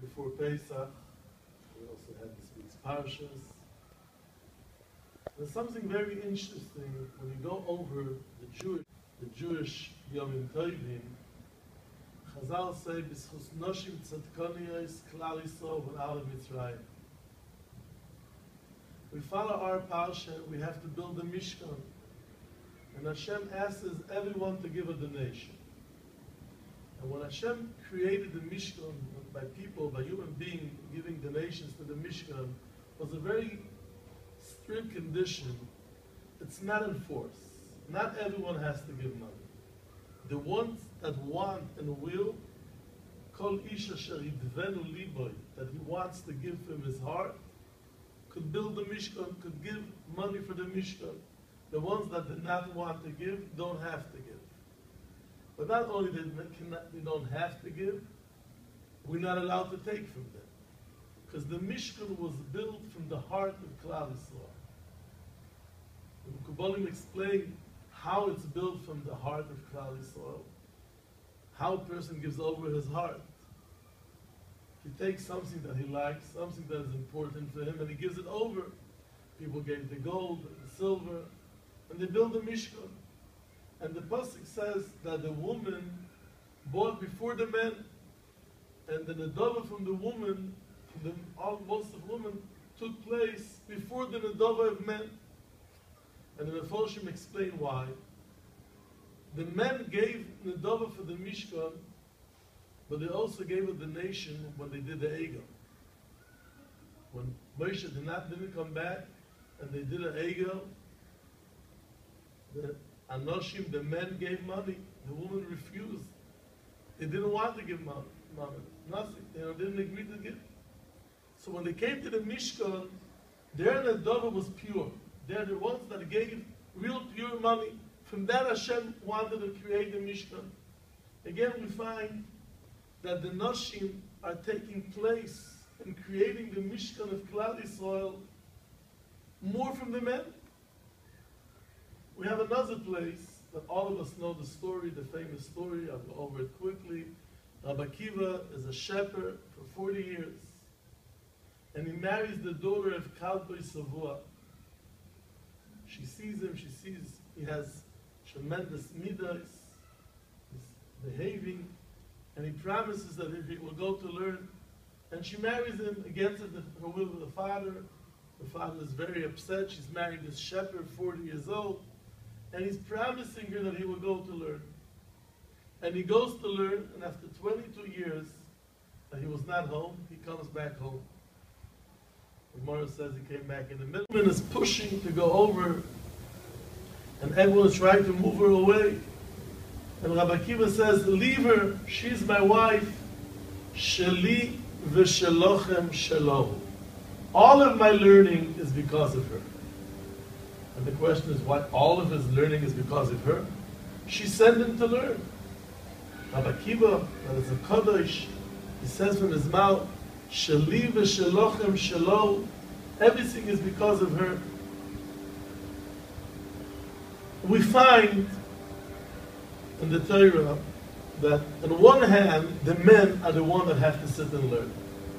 before Pesach. We also had this week's Parshas. There's something very interesting when you go over the Jewish Yomim Tovim. Chazal say, "B'schus noshim tzadkoniyos klal Yisrael v'al Mitzrayim." We follow our Parsha, we have to build a Mishkan. And Hashem asks everyone to give a donation. And when Hashem created the Mishkan by people, by human beings giving donations to the Mishkan, was a very strict condition. It's not enforced. Not everyone has to give money. The ones that want and will, kol ish asher yidvenu liboy, that he wants to give from his heart, could build the Mishkan, could give money for the Mishkan. The ones that did not want to give don't have to give. But not only they don't have to give, we're not allowed to take from them. Because the Mishkan was built from the heart of Klal Yisrael. The Kabbalim explain how it's built from the heart of Klal Yisrael. How a person gives over his heart. He takes something that he likes, something that is important for him, and he gives it over. People gave the gold, the silver, and they build a Mishkan. And the pasuk says that the woman bought before the men, and the nedava from the woman, most of women, took place before the nedava of men. And the Meforshim explain why. The men gave nedava for the Mishkan, but they also gave it the nation when they did the Egel. When Moshe didn't come back, and they did an Egel, the Anoshim, the men gave money. The woman refused. They didn't want to give money. Nothing. They didn't agree to give. So when they came to the Mishkan, their nedava was pure. They're the ones that gave real pure money. From that Hashem wanted to create the Mishkan. Again, we find that the Noshim are taking place in creating the Mishkan of Klal Yisrael more from the men. We have another place that all of us know the story, the famous story. I'll go over it quickly. Rabbi Kiva is a shepherd for 40 years. And he marries the daughter of Kalboi Savua. She sees him, she sees he has tremendous midas, he's behaving, and he promises that if he will go to learn, and she marries him against her will of the father. The father is very upset. She's married this shepherd, 40 years old, and he's promising her that he will go to learn. And he goes to learn, and after 22 years that he was not home, he comes back home. The Gemara says he came back in the middle and is pushing to go over, and everyone is trying to move her away. And Rabbi Kiva says, leave her, she's my wife. Sheli v'shelochem shelo. All of my learning is because of her. And the question is, why all of his learning is because of her? She sent him to learn. Rabbi Kiva, that is a Kodesh, he says from his mouth, Sheli v'shelochem shelo, everything is because of her. We find in the Torah that on one hand, the men are the ones that have to sit and learn.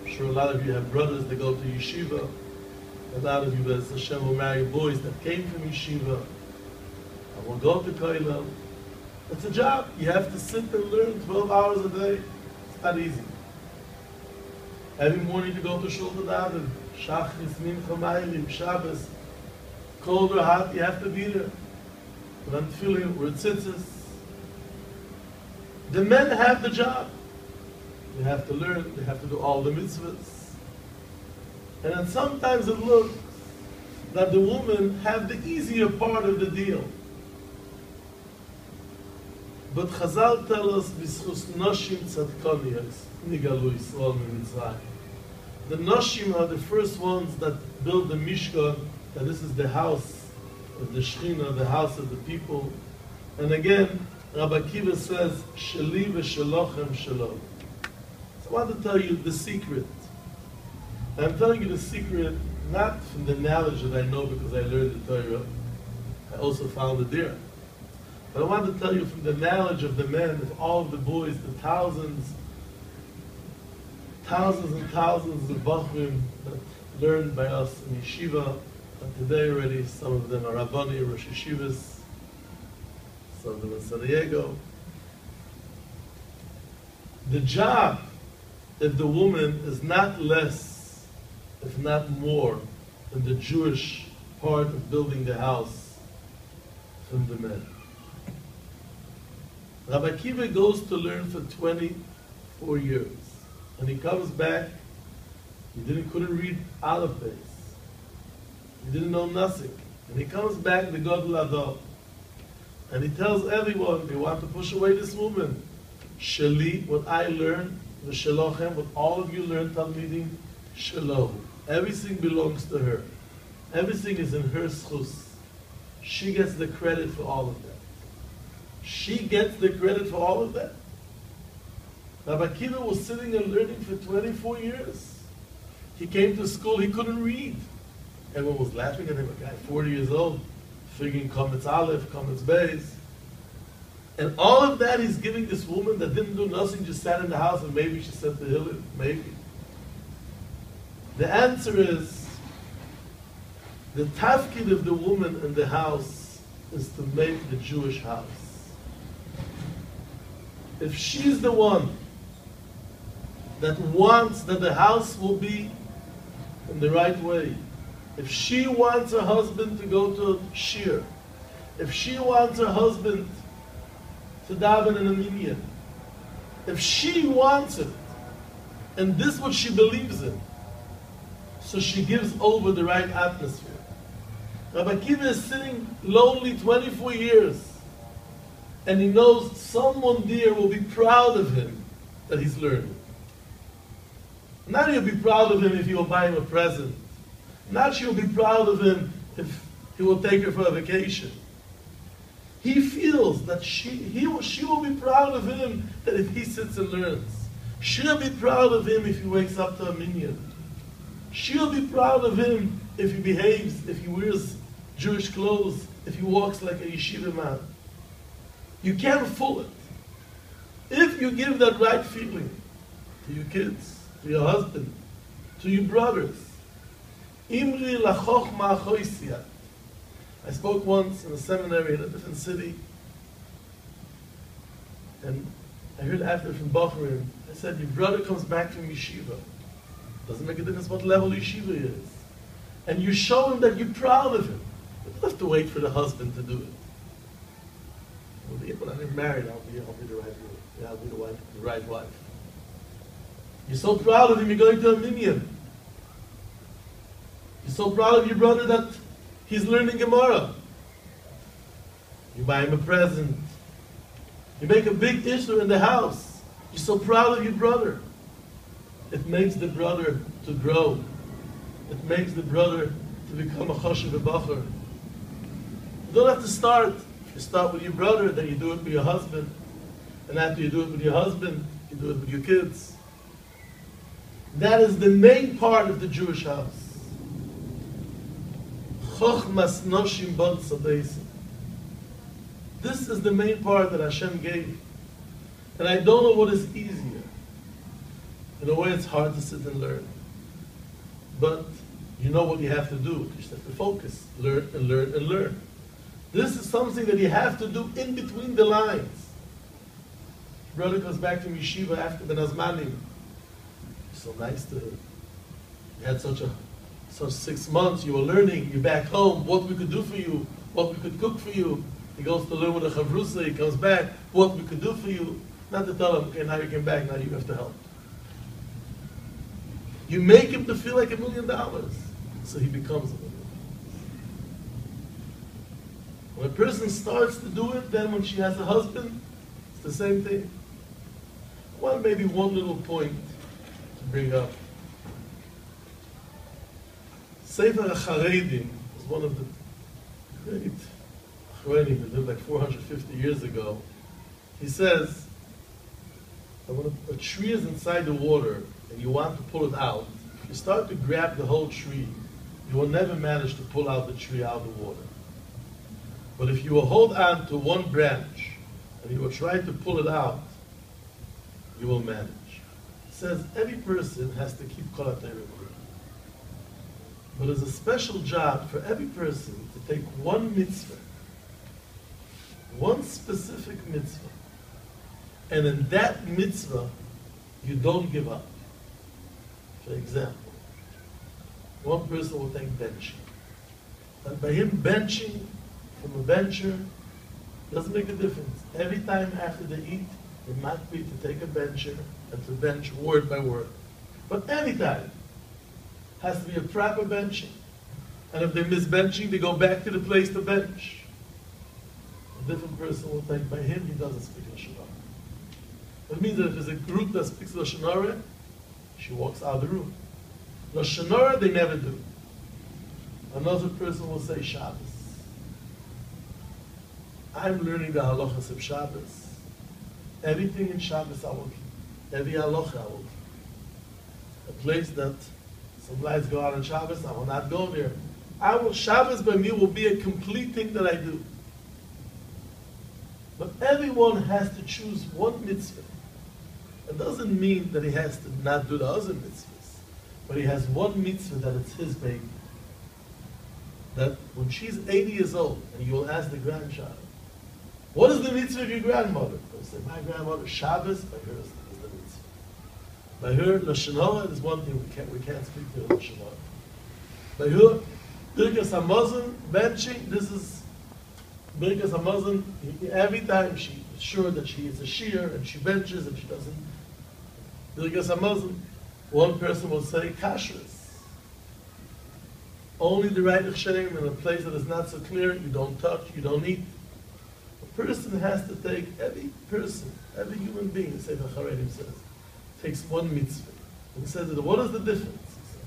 I'm sure a lot of you have brothers that go to yeshiva. A lot of you, as Hashem, will marry boys that came from yeshiva and will go to kollel. It's a job. You have to sit and learn 12 hours a day. It's not easy. Every morning to go to shul to daven, Shachris, Mincha, Mailim, Shabbos, cold or hot, you have to be there. But I'm feeling we're tzitzis. The men have the job. They have to learn, they have to do all the mitzvahs. And then sometimes it looks that the women have the easier part of the deal. But Chazal tell us, B'schus noshim tzadkoniyos, nigalu Yisrael mitzrayim. The noshim are the first ones that build the Mishkan, that this is the house of the Shechina, the house of the people. And again, Rabbi Kiva says, Sheli v'shelochem shelo. So I want to tell you the secret. And I'm telling you the secret not from the knowledge that I know because I learned the Torah. I also found it there. But I want to tell you from the knowledge of the men, of all of the boys, the thousands thousands and thousands of Bachrim that learned by us in yeshiva, and today already some of them are Rabbani, Rosh Yeshivas, some of them in San Diego. The job of the woman is not less, if not more, than the Jewish part of building the house from the men. Rabbi Akiva goes to learn for 24 years. And he comes back, he couldn't read Aleph Beis. He didn't know nothing. And he comes back, the Gadol Ador. And he tells everyone, they want to push away this woman. Sheli, what I learned, the Shalochem, what all of you learned, Talmidim, Shelo. Everything belongs to her. Everything is in her schus. She gets the credit for all of that. She gets the credit for all of that. Rabbi Akiva was sitting and learning for 24 years. He came to school, he couldn't read. Everyone was laughing at him, a guy 40 years old, figuring Kometz Aleph, Kometz Beis. And all of that he's giving this woman that didn't do nothing, just sat in the house and maybe she said to Hillel, maybe. The answer is, the tafkid of the woman in the house is to make the Jewish house. If she's the one that wants that the house will be in the right way, if she wants her husband to go to shir, if she wants her husband to daven in a minyan, if she wants it, and this is what she believes in, so she gives over the right atmosphere. Rabbi Akiva is sitting lonely 24 years, and he knows someone there will be proud of him that he's learning. Not he'll be proud of him if he will buy him a present. Not she'll be proud of him if he will take her for a vacation. He feels that she will be proud of him that if he sits and learns. She'll be proud of him if he wakes up to a minyan. She'll be proud of him if he behaves, if he wears Jewish clothes, if he walks like a yeshiva man. You can't fool it. If you give that right feeling to your kids, to your husband, to your brothers, Imri lachochma choisiyat. I spoke once in a seminary in a different city, and I heard after from Bachrim, I said, your brother comes back from yeshiva. Doesn't make a difference what level yeshiva he is. And you show him that you're proud of him. You don't have to wait for the husband to do it. When I'm married, I'll be the right wife. I'll be the right wife. You're so proud of him, you're going to a minyan. You're so proud of your brother that he's learning Gemara. You buy him a present. You make a big issue in the house. You're so proud of your brother. It makes the brother to grow. It makes the brother to become a choshev v'bacher. You don't have to start. You start with your brother, then you do it with your husband. And after you do it with your husband, you do it with your kids. That is the main part of the Jewish house. Chochmas noshim bon tzadeisim. This is the main part that Hashem gave. And I don't know what is easier. In a way, it's hard to sit and learn. But you know what you have to do. You just have to focus, learn and learn and learn. This is something that you have to do in between the lines. Brother comes back from yeshiva after the Nazmanim. So nice to him. You had such 6 months, you were learning, you're back home, what we could do for you, what we could cook for you. He goes to learn with a chavrusa, he comes back, what we could do for you. Not to tell him, okay, now you came back, now you have to help. You make him to feel like $1 million, so he becomes $1 million. When a person starts to do it, then when she has a husband, it's the same thing. Well, maybe one little point to bring up. Sefer HaCharedim was one of the great Achronim who lived like 450 years ago. He says that when a tree is inside the water and you want to pull it out, if you start to grab the whole tree, you will never manage to pull out the tree out of the water. But if you will hold on to one branch and you will try to pull it out, you will manage. says every person has to keep Kol HaTorah. But there's a special job for every person to take one mitzvah, one specific mitzvah, and in that mitzvah, you don't give up. For example, one person will take benching. And by him benching from a bencher, doesn't make a difference. Every time after they eat, it might be to take a bencher and to bench word by word. But any time, has to be a proper benching. And if they miss benching, they go back to the place to bench. A different person will think, by him, he doesn't speak Lashon Hara. That means that if there's a group that speaks Lashon Hara, she walks out of the room. Lashon Hara, they never do. Another person will say Shabbos. I'm learning the halachas of Shabbos. Everything in Shabbos I will keep. Every halacha I will keep. A place that some lights go out on Shabbos, I will not go there. Shabbos by me will be a complete thing that I do. But everyone has to choose one mitzvah. It doesn't mean that he has to not do the other mitzvahs. But he has one mitzvah that it's his baby. That when she's 80 years old, and you will ask the grandchild, what is the mitzvah of your grandmother? They'll say, my grandmother, Shabbos, by her is the mitzvah. By her, Lashon Hara is one thing we can't speak to Lashon Hara. By her, Birkas HaMazon, benching, this is Birkas HaMazon, every time she is sure that she is a shear, and she benches, and she doesn't. Birkas HaMazon, one person will say, kashrus. Only the right of shame in a place that is not so clear, you don't touch, you don't eat. A person has to take, every person, every human being, the Sefer Charedim says, takes one mitzvah. And he says, what is the difference? He says,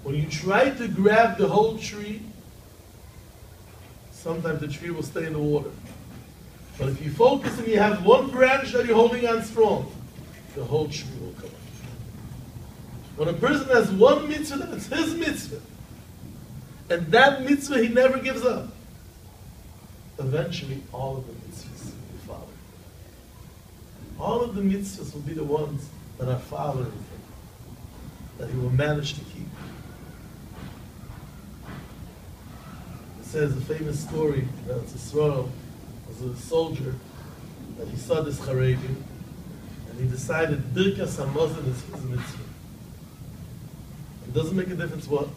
when you try to grab the whole tree, sometimes the tree will stay in the water. But if you focus and you have one branch that you're holding on strong, the whole tree will come up. When a person has one mitzvah, then it's his mitzvah. And that mitzvah he never gives up. Eventually, all of the mitzvahs will be followed. All of the mitzvahs will be the ones that are following him, that he will manage to keep. It says a famous story that Yisrael was a soldier, that he saw this Charedim, and he decided Birkas HaMazon is his mitzvah. It doesn't make a difference what.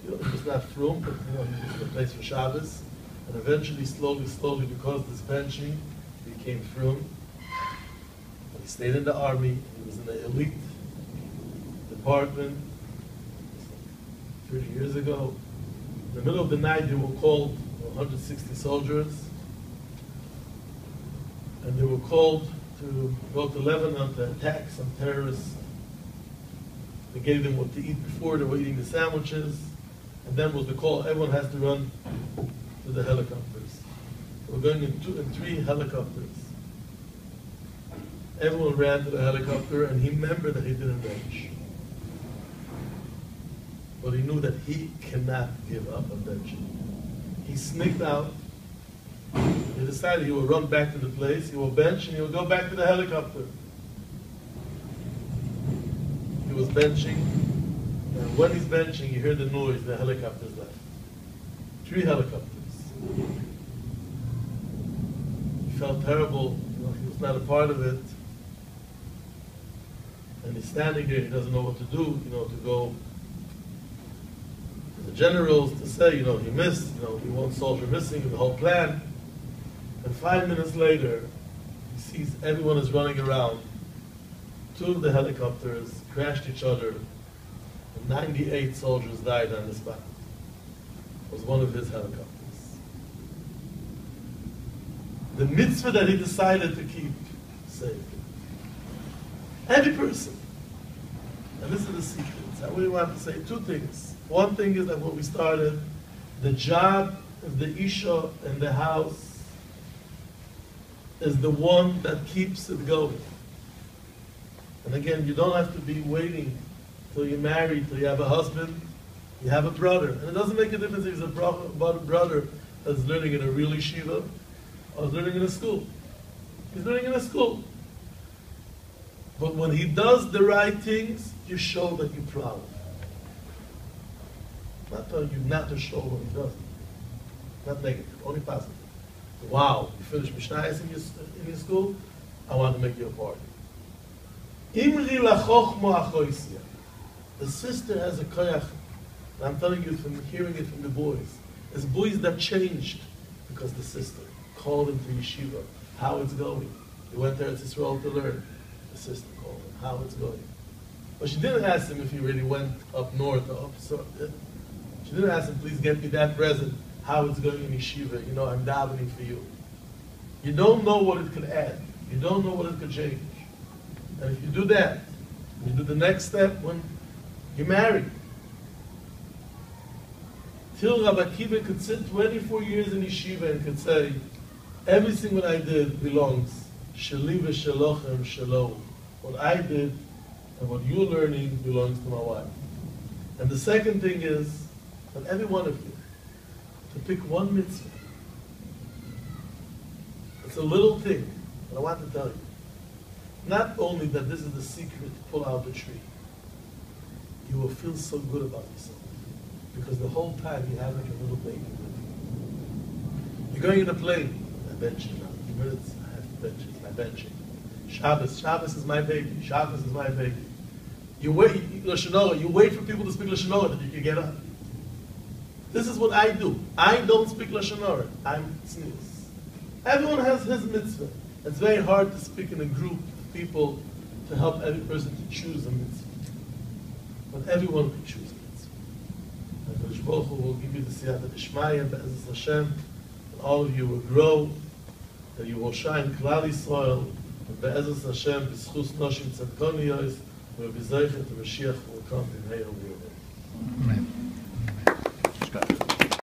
It was not frum, but he was a place for Shabbos. And eventually, slowly, because this benching became frum. He stayed in the army. He was in the elite department 30 years ago. In the middle of the night, they were called 160 soldiers. And they were called to go to Lebanon to attack some terrorists. They gave them what to eat before they were eating the sandwiches. And then was the call, everyone has to run to the helicopters. We're going in 2 and 3 helicopters. Everyone ran to the helicopter, and he remembered that he didn't bench. But he knew that he cannot give up on benching. He sneaked out. He decided he will run back to the place, he will bench, and he will go back to the helicopter. He was benching. And when he's benching, you hear the noise, the helicopters left. 3 helicopters. He felt terrible, he was not a part of it. And he's standing there, he doesn't know what to do, to go to the generals to say, he missed, he one soldier missing in the whole plan. And 5 minutes later, he sees everyone is running around. 2 of the helicopters crashed each other. 98 soldiers died on the spot. It was one of his helicopters. The mitzvah that he decided to keep saved him. Every person. And this is the secret. I really want to say 2 things. One thing is that when we started, the job of the Isha in the house is the one that keeps it going. And again, you don't have to be waiting till you're married, till you have a husband, you have a brother. And it doesn't make a difference if he's a brother that's learning in a real yeshiva or is learning in a school. He's learning in a school. But when he does the right things, you show that you're proud. I'm not telling you not to show when he does it. Not negative, only positive. Wow, you finished Mishnayos in your school? I want to make you a party. Imri lachochmo achoisia. The sister has a koyach. And I'm telling you from hearing it from the boys. There's boys that changed because the sister called him to yeshiva. How it's going. He went there to Israel to learn. The sister called him. How it's going. But she didn't ask him if he really went up north or up south. She didn't ask him, please get me that present. How it's going in yeshiva. You know, I'm davening for you. You don't know what it could add. You don't know what it could change. And if you do that, you do the next step when you're married. Till Rabbi Akiva could sit 24 years in yeshiva and could say, everything that I did belongs. Sheli v'shelochem shelo. What I did and what you're learning belongs to my wife. And the second thing is that every one of you to pick one mitzvah. It's a little thing, but I want to tell you. Not only that this is the secret to pull out the tree, you will feel so good about yourself. Because the whole time you have like a little baby with you. You're going in a plane. I'm benching now. In minutes, I have to bench. It's my benching. Shabbos is my baby. Shabbos is my baby. You wait, Lashon Hara, you wait for people to speak Lashon Hara that you can get up. This is what I do. I don't speak Lashon Hara. I'm tznius. Everyone has his mitzvah. It's very hard to speak in a group of people to help every person to choose a mitzvah. But everyone can choose a mitzvah. And Kodesh Baruch Hu will give you the siyata d'shmaya, be'ezus Hashem, and all of you will grow, that you will shine klal Yisrael, and be'ezus Hashem, b'schus noshim tzedkoniyos, and we'll be zeichet, the Mashiach will come in Hey Omer.